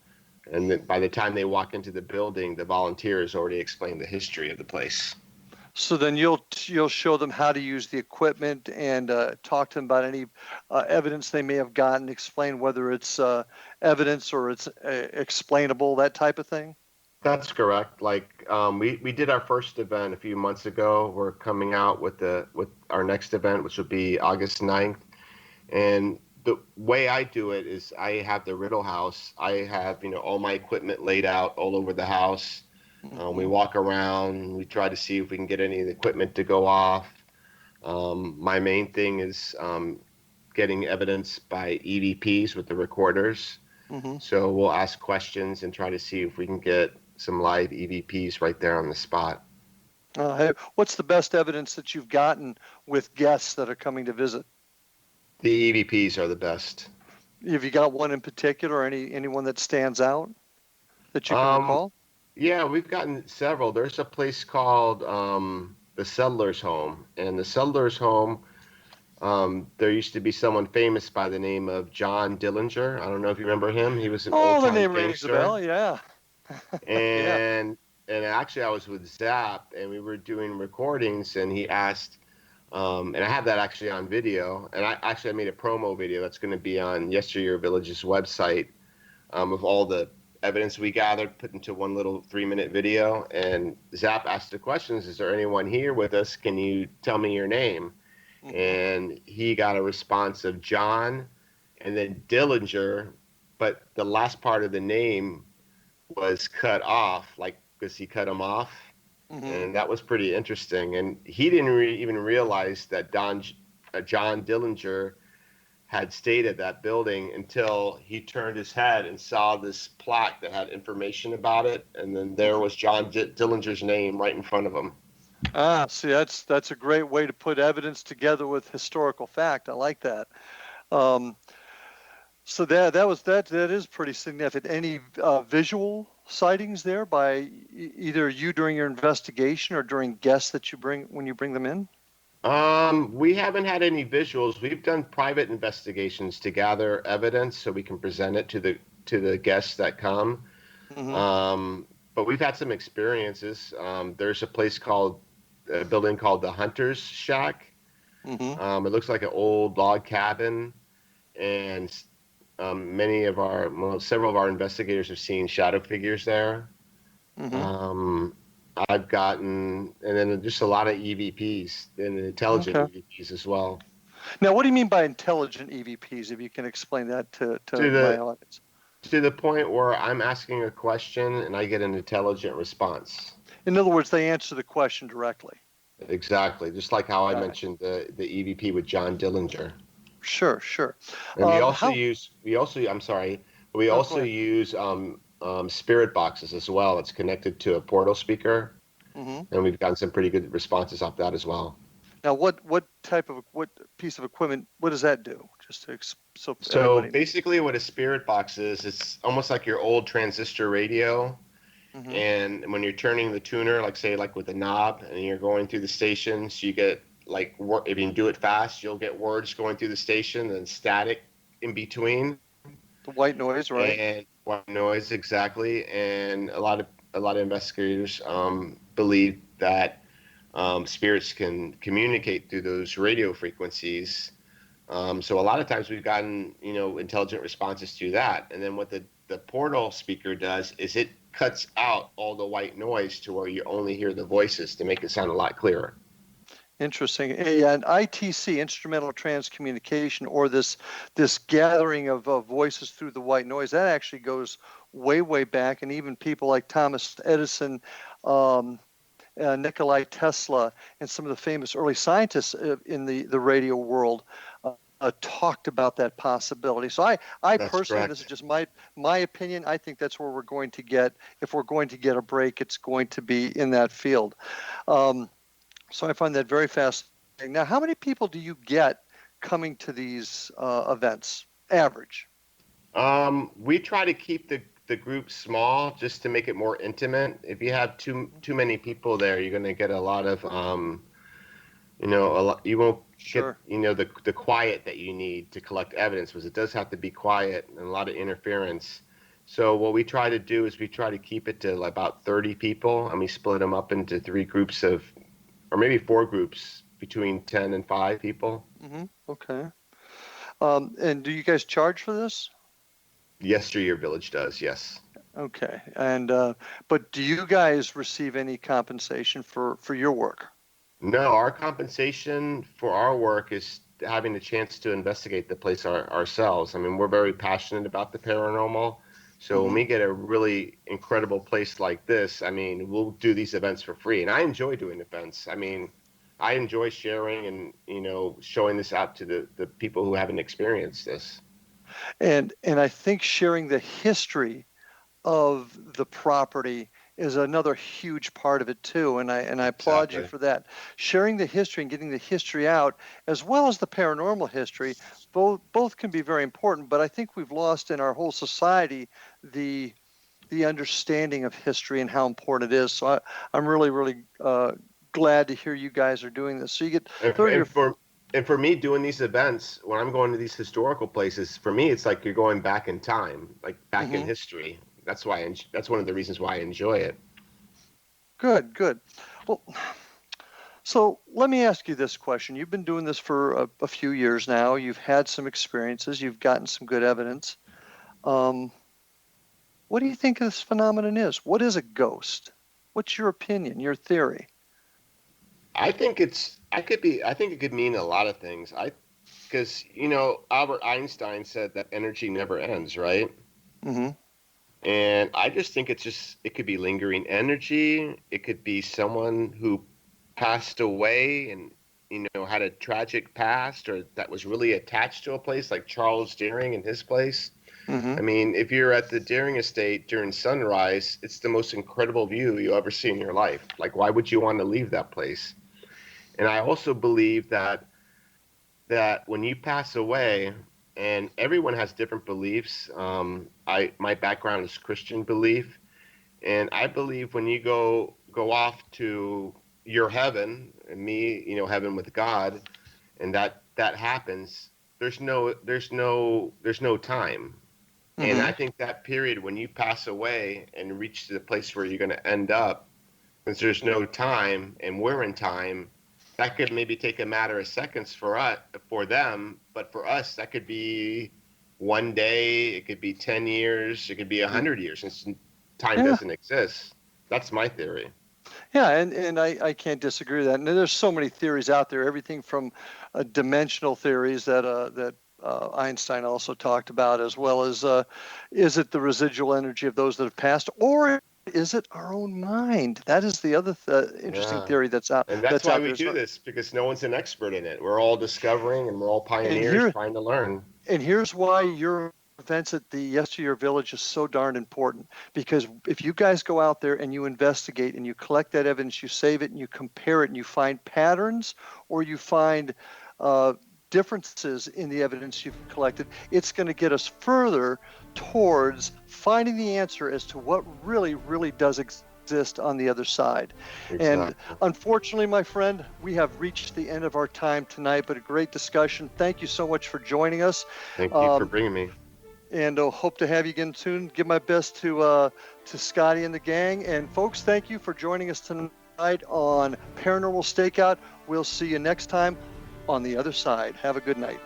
And then by the time they walk into the building, the volunteers already explained the history of the place. So then you'll show them how to use the equipment and talk to them about any evidence they may have gotten, explain whether it's evidence or it's explainable, that type of thing? That's correct. Like we did our first event a few months ago. We're coming out with our next event, which will be August 9th. And the way I do it is I have the Riddle House. I have, all my equipment laid out all over the house. We walk around. We try to see if we can get any of the equipment to go off. My main thing is getting evidence by EVPs with the recorders. Mm-hmm. So we'll ask questions and try to see if we can get some live EVPs right there on the spot. What's the best evidence that you've gotten with guests that are coming to visit? The EVPs are the best. Have you got one in particular, or anyone that stands out that you can recall? Yeah, we've gotten several. There's a place called the Settler's Home. And the Settler's Home, there used to be someone famous by the name of John Dillinger. I don't know if you remember him. He was an old-time the name rings a bell, yeah. And actually I was with Zap, and we were doing recordings, and he asked, and I have that actually on video, and I made a promo video that's going to be on Yesteryear Village's website of all the evidence we gathered, put into one little 3-minute video. And Zap asked the questions, is there anyone here with us? Can you tell me your name? and he got a response of John and then Dillinger, but the last part of the name was cut off, like because he cut him off. And that was pretty interesting. And he didn't even realize that John Dillinger had stayed at that building until he turned his head and saw this plaque that had information about it. And then there was John Dillinger's name right in front of him. Ah, see, that's a great way to put evidence together with historical fact. I like that. So that is pretty significant. Any visual sightings there by either you during your investigation or during guests that you bring when you bring them in? We haven't had any visuals. We've done private investigations to gather evidence so we can present it to the guests that come. But we've had some experiences. There's a building called the Hunter's Shack. It looks like an old log cabin, and several of our investigators have seen shadow figures there. I've gotten, and then just a lot of EVPs and intelligent EVPs as well. Now, what do you mean by intelligent EVPs? If you can explain that to my audience. To the point where I'm asking a question and I get an intelligent response. In other words, they answer the question directly. Exactly, just like how I mentioned the EVP with John Dillinger. Sure. And we also use spirit boxes as well. It's connected to a portal speaker, and we've gotten some pretty good responses off that as well. Now, what piece of equipment? What does that do? Just to so basically, what a spirit box is, it's almost like your old transistor radio. And when you're turning the tuner, like with a knob, and you're going through the stations, you get if you do it fast, you'll get words going through the station and static in between. The white noise, right? And white noise, exactly. And a lot of investigators believe that spirits can communicate through those radio frequencies. So a lot of times we've gotten intelligent responses to that. And then what the portal speaker does is it cuts out all the white noise to where you only hear the voices to make it sound a lot clearer. Interesting. And ITC, instrumental transcommunication, or this gathering of voices through the white noise, that actually goes way back, and even people like Thomas Edison, Nikolai Tesla, and some of the famous early scientists in the radio world talked about that possibility. So I personally, this is just my opinion, I think that's where we're going to get, if we're going to get a break, it's going to be in that field. So I find that very fascinating. Now, how many people do you get coming to these events, average? We try to keep the group small just to make it more intimate. If you have too many people there, you're going to get a lot of, you won't get, the quiet that you need to collect evidence, because it does have to be quiet and a lot of interference. So what we try to do is we try to keep it to about 30 people, and we split them up into 3 groups or maybe 4 groups between 10 and 5 people. Okay. And do you guys charge for this? Yesteryear Village does, yes. Okay. And but do you guys receive any compensation for your work? No, our compensation for our work is having the chance to investigate the place ourselves. I mean, we're very passionate about the paranormal. So when we get a really incredible place like this, I mean, we'll do these events for free. And I enjoy doing events. I mean, I enjoy sharing and, showing this out to the people who haven't experienced this. And I think sharing the history of the property is another huge part of it too, and I applaud you for that. Sharing the history and getting the history out, as well as the paranormal history, both can be very important. But I think we've lost in our whole society the understanding of history and how important it is. So I'm really glad to hear you guys are doing this. So you get 30 And for me, doing these events, when I'm going to these historical places, for me, it's like you're going back in time, like back in history. That's why that's one of the reasons why I enjoy it. Good. Well, so let me ask you this question. You've been doing this for a few years now. You've had some experiences. You've gotten some good evidence. What do you think this phenomenon is? What is a ghost? What's your opinion, your theory? I think it could mean a lot of things. Because, Albert Einstein said that energy never ends, right? Mm-hmm. And I just think it could be lingering energy. It could be someone who passed away and, had a tragic past, or that was really attached to a place, like Charles Deering and his place. Mm-hmm. I mean, if you're at the Deering estate during sunrise, it's the most incredible view you'll ever see in your life. Like, why would you want to leave that place? And I also believe that when you pass away, and everyone has different beliefs. My background is Christian belief, and I believe when you go off to your heaven, and me, heaven with God, and that happens, there's no time. Mm-hmm. And I think that period when you pass away and reach the place where you're going to end up, since there's no time and we're in time, that could maybe take a matter of seconds for them, but for us, that could be one day, it could be 10 years, it could be 100 years, since time doesn't exist. That's my theory. Yeah, and I can't disagree with that. And there's so many theories out there, everything from dimensional theories that Einstein also talked about, as well as is it the residual energy of those that have passed, or is it our own mind? That is the other interesting theory that's out. And that's why we do this, because no one's an expert in it. We're all discovering, and we're all pioneers trying to learn. And here's why your events at the Yesteryear Village is so darn important, because if you guys go out there and you investigate and you collect that evidence, you save it and you compare it and you find patterns, or you find differences in the evidence you've collected, it's going to get us further towards finding the answer as to what really, really does exist on the other side. Exactly. And unfortunately, my friend, we have reached the end of our time tonight, but a great discussion. Thank you so much for joining us. Thank you for bringing me. And hope to have you again soon. Give my best to Scotty and the gang. And folks, thank you for joining us tonight on Paranormal Stakeout. We'll see you next time on the other side. Have a good night.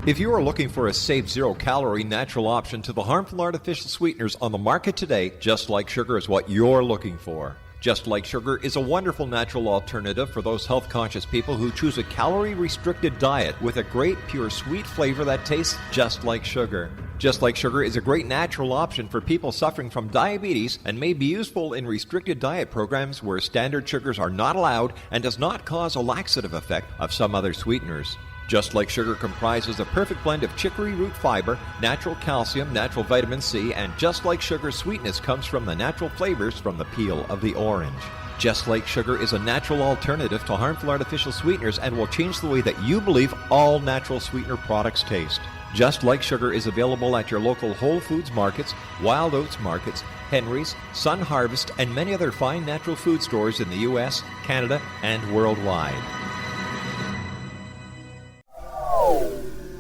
If you are looking for a safe, zero-calorie natural option to the harmful artificial sweeteners on the market today, Just Like Sugar is what you're looking for. Just Like Sugar is a wonderful natural alternative for those health-conscious people who choose a calorie-restricted diet with a great, pure, sweet flavor that tastes just like sugar. Just Like Sugar is a great natural option for people suffering from diabetes and may be useful in restricted diet programs where standard sugars are not allowed and does not cause a laxative effect of some other sweeteners. Just Like Sugar comprises a perfect blend of chicory root fiber, natural calcium, natural vitamin C, and Just Like Sugar's sweetness comes from the natural flavors from the peel of the orange. Just Like Sugar is a natural alternative to harmful artificial sweeteners and will change the way that you believe all natural sweetener products taste. Just Like Sugar is available at your local Whole Foods markets, Wild Oats markets, Henry's, Sun Harvest, and many other fine natural food stores in the U.S., Canada, and worldwide.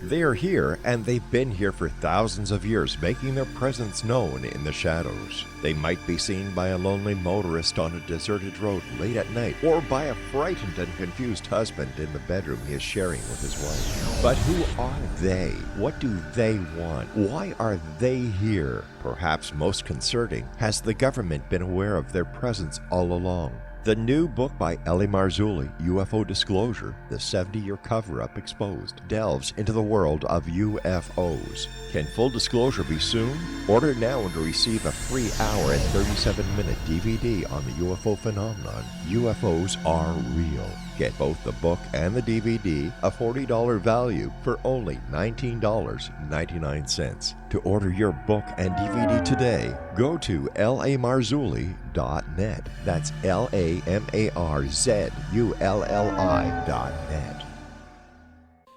They are here, and they've been here for thousands of years, making their presence known in the shadows. They might be seen by a lonely motorist on a deserted road late at night, or by a frightened and confused husband in the bedroom he is sharing with his wife. But who are they? What do they want? Why are they here? Perhaps most concerning, has the government been aware of their presence all along? The new book by Ellie Marzulli, UFO Disclosure, the 70-year cover-up exposed, delves into the world of UFOs. Can full disclosure be soon? Order now and receive a free hour and 37-minute DVD on the UFO phenomenon. UFOs are real. Get both the book and the DVD, a $40 value, for only $19.99. To order your book and DVD today, go to lamarzulli.net. That's LAMARZULLI.net.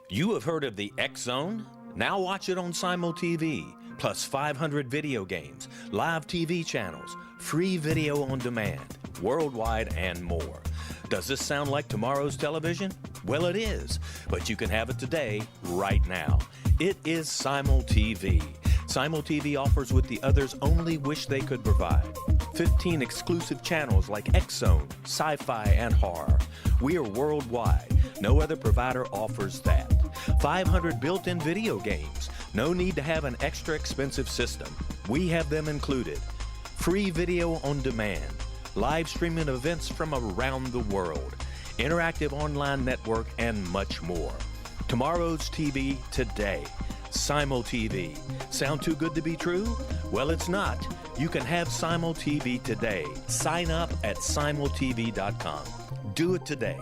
You have heard of the X Zone? Now watch it on Simul TV, plus 500 video games, live TV channels, free video on demand, worldwide, and more. Does this sound like tomorrow's television? Well, it is, but you can have it today, right now. It is Simul TV. Simul TV offers what the others only wish they could provide. 15 exclusive channels like X Zone, sci-fi, and horror. We are worldwide. No other provider offers that. 500 built-in video games. No need to have an extra expensive system. We have them included. Free video on demand. Live streaming events from around the world. Interactive online network and much more. Tomorrow's TV today. Simul TV. Sound too good to be true? Well, it's not. You can have Simul TV today. Sign up at simultv.com. Do it today.